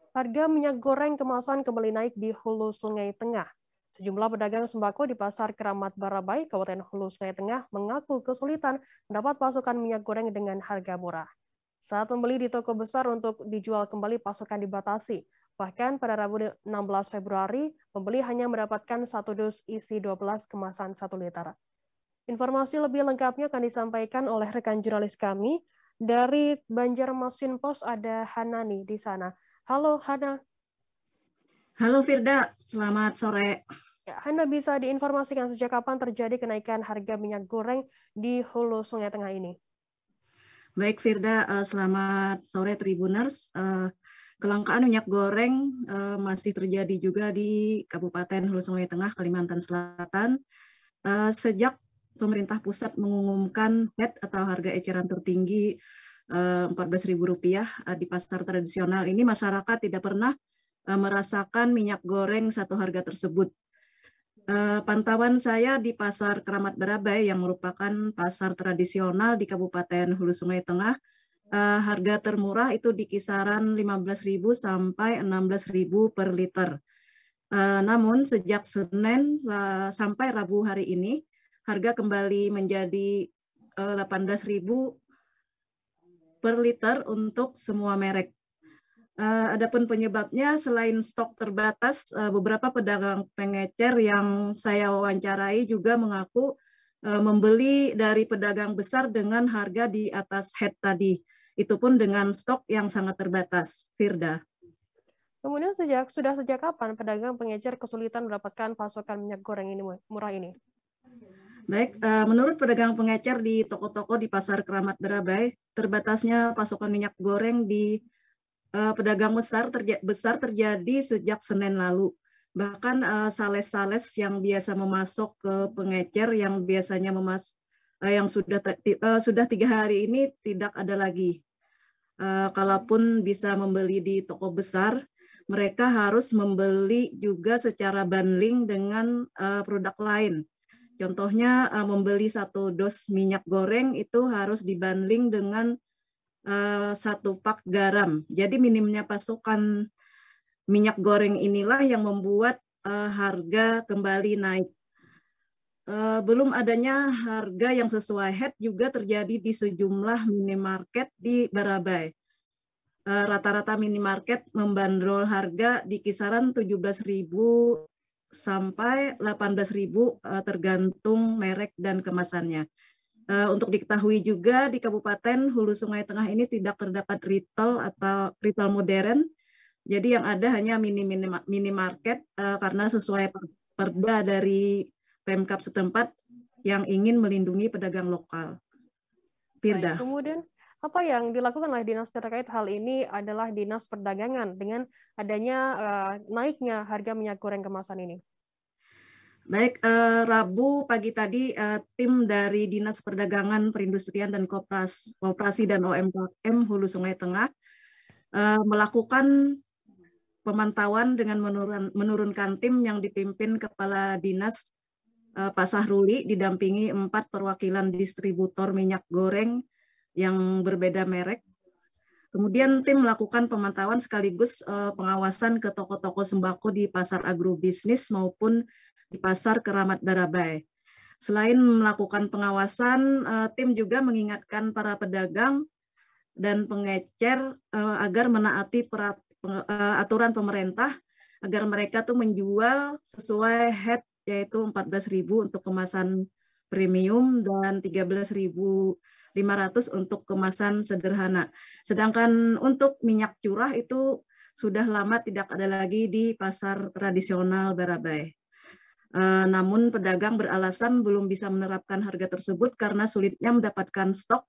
Harga minyak goreng kemasan kembali naik di Hulu Sungai Tengah. Sejumlah pedagang sembako di Pasar Keramat Barabai, Kabupaten Hulu Sungai Tengah mengaku kesulitan mendapat pasokan minyak goreng dengan harga murah. Saat membeli di toko besar untuk dijual kembali pasokan dibatasi. Bahkan pada Rabu 16 Februari, pembeli hanya mendapatkan satu dus isi 12 kemasan 1 liter. Informasi lebih lengkapnya akan disampaikan oleh rekan jurnalis kami. Dari Banjarmasin Pos ada Hanani di sana. Halo Hana. Halo Firda, selamat sore. Ya, Hana bisa diinformasikan sejak kapan terjadi kenaikan harga minyak goreng di Hulu Sungai Tengah ini? Baik Firda, selamat sore Tribuners. Kelangkaan minyak goreng masih terjadi juga di Kabupaten Hulu Sungai Tengah, Kalimantan Selatan. Sejak pemerintah pusat mengumumkan HET atau harga eceran tertinggi Rp14.000 di pasar tradisional ini, masyarakat tidak pernah merasakan minyak goreng satu harga tersebut. Pantauan saya di Pasar Keramat Barabai yang merupakan pasar tradisional di Kabupaten Hulu Sungai Tengah, harga termurah itu di kisaran 15.000 sampai 16.000 per liter. Namun sejak Senin sampai Rabu hari ini, harga kembali menjadi 18.000 per liter untuk semua merek. Adapun penyebabnya selain stok terbatas, beberapa pedagang pengecer yang saya wawancarai juga mengaku membeli dari pedagang besar dengan harga di atas head tadi. Itu pun dengan stok yang sangat terbatas. Firda. Kemudian sudah sejak kapan pedagang pengecer kesulitan mendapatkan pasokan minyak goreng ini murah ini? Baik, menurut pedagang pengecer di toko-toko di Pasar Keramat Barabai, terbatasnya pasokan minyak goreng di pedagang besar terjadi sejak Senin lalu. Bahkan sales-sales yang biasa memasok ke pengecer yang biasanya yang sudah 3 hari ini tidak ada lagi. Kalaupun bisa membeli di toko besar, mereka harus membeli juga secara bundling dengan produk lain. Contohnya membeli satu dos minyak goreng itu harus dibundling dengan satu pak garam. Jadi minimnya pasokan minyak goreng inilah yang membuat harga kembali naik. Belum adanya harga yang sesuai head juga terjadi di sejumlah minimarket di Barabai. Rata-rata minimarket membandrol harga di kisaran 17.000 sampai 18.000 tergantung merek dan kemasannya. Untuk diketahui juga di Kabupaten Hulu Sungai Tengah ini tidak terdapat retail atau retail modern. Jadi yang ada hanya minimarket karena sesuai perda dari Pemkab setempat yang ingin melindungi pedagang lokal. Firda. Baik, kemudian apa yang dilakukan oleh dinas terkait hal ini adalah Dinas Perdagangan dengan adanya naiknya harga minyak goreng kemasan ini? Baik, Rabu pagi tadi tim dari Dinas Perdagangan, Perindustrian dan Koperasi dan UMKM Hulu Sungai Tengah melakukan pemantauan dengan menurunkan tim yang dipimpin Kepala Dinas Pak Sahruli didampingi 4 perwakilan distributor minyak goreng yang berbeda merek. Kemudian tim melakukan pemantauan sekaligus pengawasan ke toko-toko sembako di pasar agrobisnis maupun di Pasar Keramat Barabai. Selain melakukan pengawasan, tim juga mengingatkan para pedagang dan pengecer agar menaati aturan pemerintah agar mereka tuh menjual sesuai head yaitu 14.000 untuk kemasan premium dan 13.500 untuk kemasan sederhana. Sedangkan untuk minyak curah itu sudah lama tidak ada lagi di pasar tradisional Barabai. Namun pedagang beralasan belum bisa menerapkan harga tersebut karena sulitnya mendapatkan stok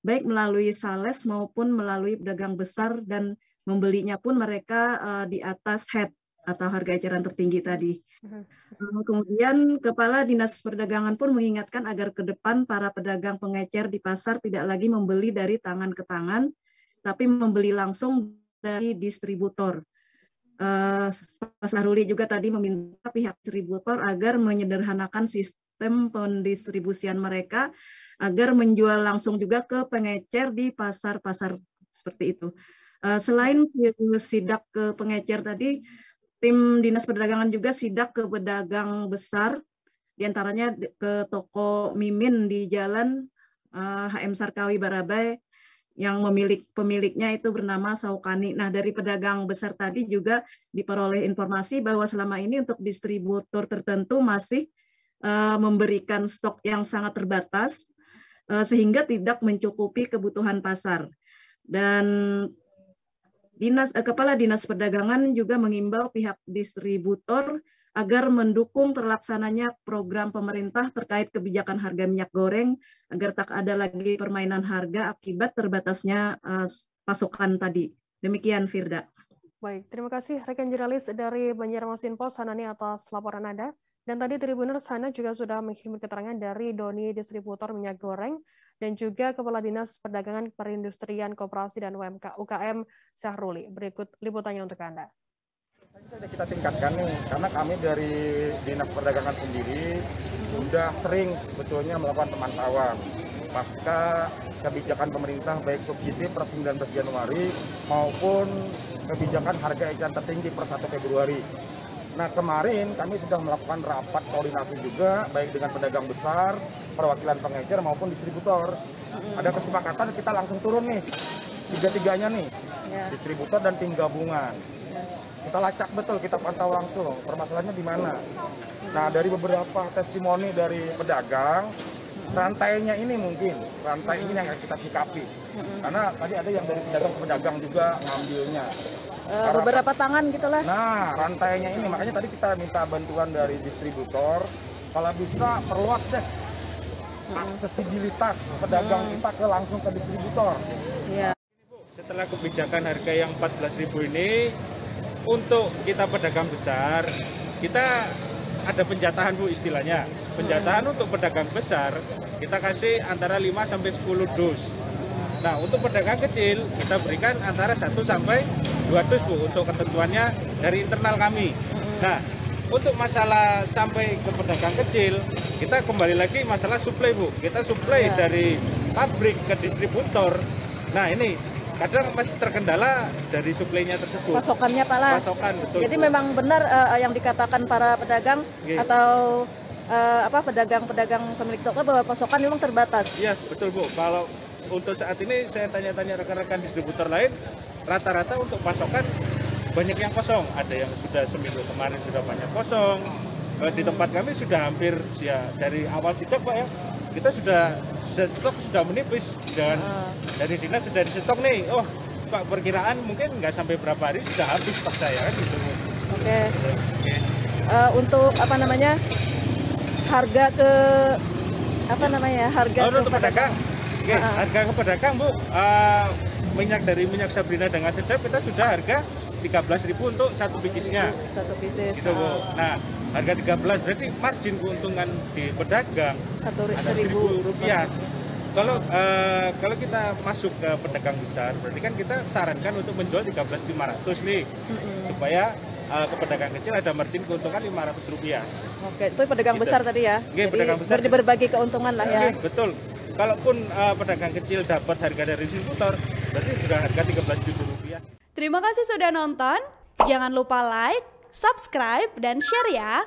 baik melalui sales maupun melalui pedagang besar dan membelinya pun mereka di atas head atau harga eceran tertinggi tadi. Kemudian Kepala Dinas Perdagangan pun mengingatkan agar ke depan para pedagang pengecer di pasar tidak lagi membeli dari tangan ke tangan, tapi membeli langsung dari distributor. Pak Sahruli juga tadi meminta pihak distributor agar menyederhanakan sistem pendistribusian mereka agar menjual langsung juga ke pengecer di pasar-pasar seperti itu. Selain sidak ke pengecer tadi, tim Dinas Perdagangan juga sidak ke pedagang besar, diantaranya ke toko Mimin di Jalan HM Sarkawi Barabai, yang pemiliknya itu bernama Saukani. Nah, dari pedagang besar tadi juga diperoleh informasi bahwa selama ini untuk distributor tertentu masih memberikan stok yang sangat terbatas, sehingga tidak mencukupi kebutuhan pasar. Dan Kepala Dinas Perdagangan juga mengimbau pihak distributor agar mendukung terlaksananya program pemerintah terkait kebijakan harga minyak goreng agar tak ada lagi permainan harga akibat terbatasnya pasokan tadi. Demikian, Firda. Baik, terima kasih rekan jurnalis dari Banjarmasin Pos, Hanani, atas laporan Anda. Dan tadi Tribuners, Hana juga sudah menghimpun keterangan dari Doni distributor minyak goreng dan juga Kepala Dinas Perdagangan Perindustrian Koperasi dan UKM Syahruli. Berikut liputannya untuk Anda. Sudah kita tingkatkan nih, karena kami dari Dinas Perdagangan sendiri sudah sering sebetulnya melakukan pemantauan pasca kebijakan pemerintah baik subsidi per 19 Januari maupun kebijakan harga eceran tertinggi per 1 Februari. Nah, kemarin kami sudah melakukan rapat koordinasi juga baik dengan pedagang besar, perwakilan pengecer maupun distributor. Ada kesepakatan kita langsung turun nih, tiga-tiganya nih, distributor dan tim gabungan. Kita lacak betul, kita pantau langsung permasalahannya di mana. Nah, dari beberapa testimoni dari pedagang, rantainya ini mungkin, rantai ini yang kita sikapi. Karena tadi ada yang dari pedagang ke pedagang juga ngambilnya. Beberapa tangan gitulah. Nah, rantainya ini, makanya tadi kita minta bantuan dari distributor, kalau bisa perluas deh aksesibilitas pedagang kita langsung ke distributor. Ya. Setelah kebijakan harga yang 14.000 ini, untuk kita pedagang besar, kita ada penjatahan Bu istilahnya. Penjatahan untuk pedagang besar, kita kasih antara 5 sampai 10 dus. Nah, untuk pedagang kecil, kita berikan antara 1 sampai 2 dus Bu, untuk ketentuannya dari internal kami. Nah, untuk masalah sampai ke pedagang kecil, kita kembali lagi masalah suplai Bu. Kita suplai dari pabrik ke distributor. Nah, ini kadang masih terkendala dari suplainya tersebut. Pasokannya Pak lah. Pasokan, betul. Jadi Bu, memang benar yang dikatakan para pedagang atau pedagang-pedagang pemilik toko bahwa pasokan memang terbatas. Iya, betul Bu. Kalau untuk saat ini saya tanya-tanya rekan-rekan distributor lain, rata-rata untuk pasokan banyak yang kosong. Ada yang sudah seminggu kemarin sudah banyak kosong. Di tempat kami sudah hampir ya dari awal sidak Pak ya, kita sudah stok sudah menipis dan dari dinas sudah di stok nih. Oh Pak, perkiraan mungkin nggak sampai berapa hari sudah habis stok saya kan gitu. Oke. Untuk harga ke harga untuk pedagang. Oke, harga ke pedagang Bu, minyak dari minyak Sabrina dengan sedap kita sudah harga 13.000 untuk satu bicisnya. Satu pieces. Gitu Bu. Nah, harga 13 berarti margin keuntungan di pedagang Rp1.000. Kalau kita masuk ke pedagang besar, berarti kan kita sarankan untuk menjual 13.500 nih, supaya ke pedagang kecil ada margin keuntungan Rp500. Oke, itu pedagang besar tadi ya. Oke, pedagang besar. Berbagi keuntungan lah ya. Oke, betul. Kalaupun pedagang kecil dapat harga dari distributor, berarti sudah harga Rp13.000. Terima kasih sudah nonton. Jangan lupa like, subscribe, dan share ya.